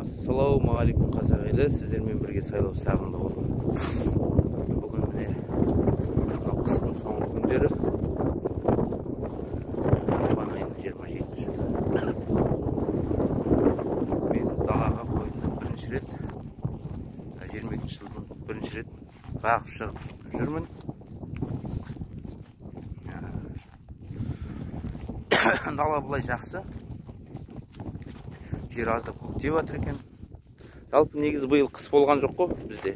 Ассалаумағалейкум қазақ елі, сіздермен бірге сайлау сағындықұлы. Бүгін міне қыстың соңғы күндері, ақпан айының 27-ші. Мен далаға қойымды бірінші рет, 22-ші жылдың бірінші рет бағып шығып жүрмін. Дала бұлай жақсы. Жер аздап көктеп жатыр екен. Жалпы негізі биыл қыс болған жоқ қой бізде.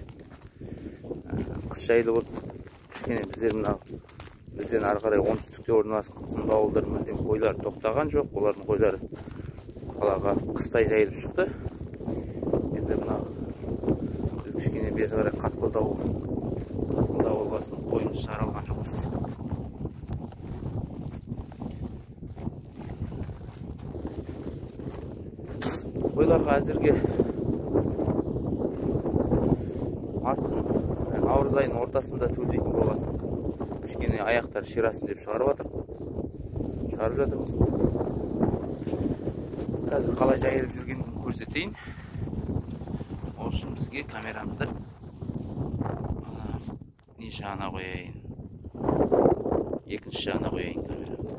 Қыс жайлы болып, кішкене бізден ары қарай оңтүстікте орналасқан сынды ауылдар мүлдем қойлар тоқтаған жоқ. Олардың қойлары қалаға қыстай жайылып шықты. Енді мына біз кішкене бері қарай қатқылдау болғасын қойымыз шығара алған жоқпыз. Қойларға әзірге наурыз айының ортасында төлдейтін болғасын кішкене аяқтар ширасын деп шығарып жатырмыз. Қазір қалай жайылып жүргенін көрсетейін. Ол үшін бізге камерамды не жағына қояйын, екінші жағына қояйын камерамды.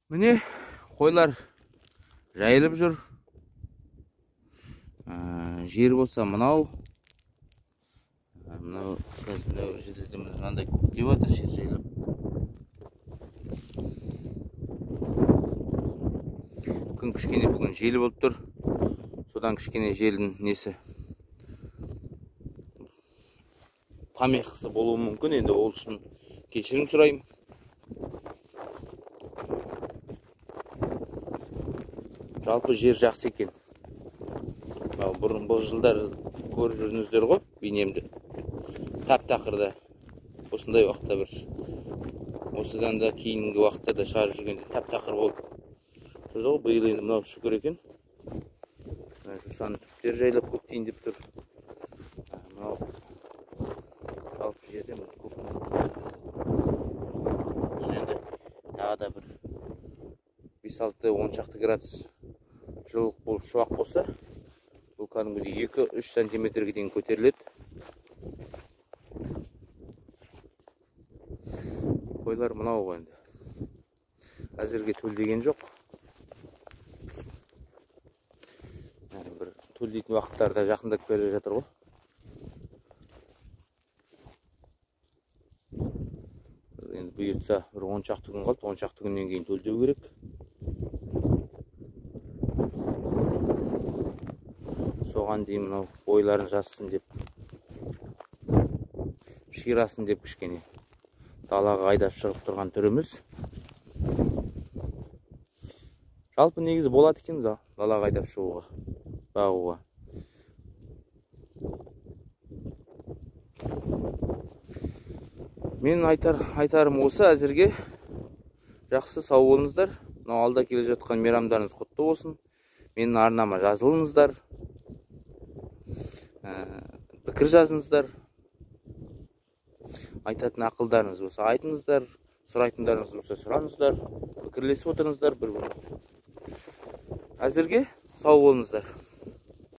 Міне қойлар жайылып жүр. Жер болса мынау. Қазір жерде мынандай көктеп жатыр, жер жайлап. Күн кішкене бүгін желі болып тұр. Содан кішкене желдің несі помехасы болуы мүмкін. Енді ол үшін кешірім сұрайым. Жалпы жер жақсы екен. Бұрын бұл жылдар көріп жүрдіңіздер ғой бейнемді. Тап-тақырда осындай уақытта бір осыдан да кейінгі уақыттарда шығарып жүргенде тап-тақыр болды. Тұрды ғой, биыл енді мынау шүкір екен. Жусан түптер жайлап көктейін деп тұр. Мынау жалпы жерде көк. Енді тағы да бір 5-6-10 шақты градус жылық болып шуақ болса, бұл кәдімгідей 2-3 сантиметрге дейін көтеріледі. Қойлар мынау ғой енді. Әзірге төлдеген жоқ. Бір төлдейтін уақыттарда жақындап келе жатыр ғой. Енді бұйыртса бір 10 шақты күн қалды, 10 шақты күннен кейін төлдеу керек. Соған дейін мынау бойларын жассын деп, ширасын деп кішкене далаға айдап шығып тұрған түріміз. Жалпы негізі болады екен далаға айдап шығуға, бағуға. Менің айтарым осы әзірге. Жақсы, сау болыңыздар. Мынау алда келе жатқан мейрамдарыңыз құтты болсын. Менің арнама жазылыңыздар. Пікір жазыңыздар. Айтатын ақылдарыңыз болса айтыңыздар, сұрайтындарыңыз болса сұраңыздар, пікірлесіп отырыңыздар бір-біріңізбен. Әзірге сау болыңыздар.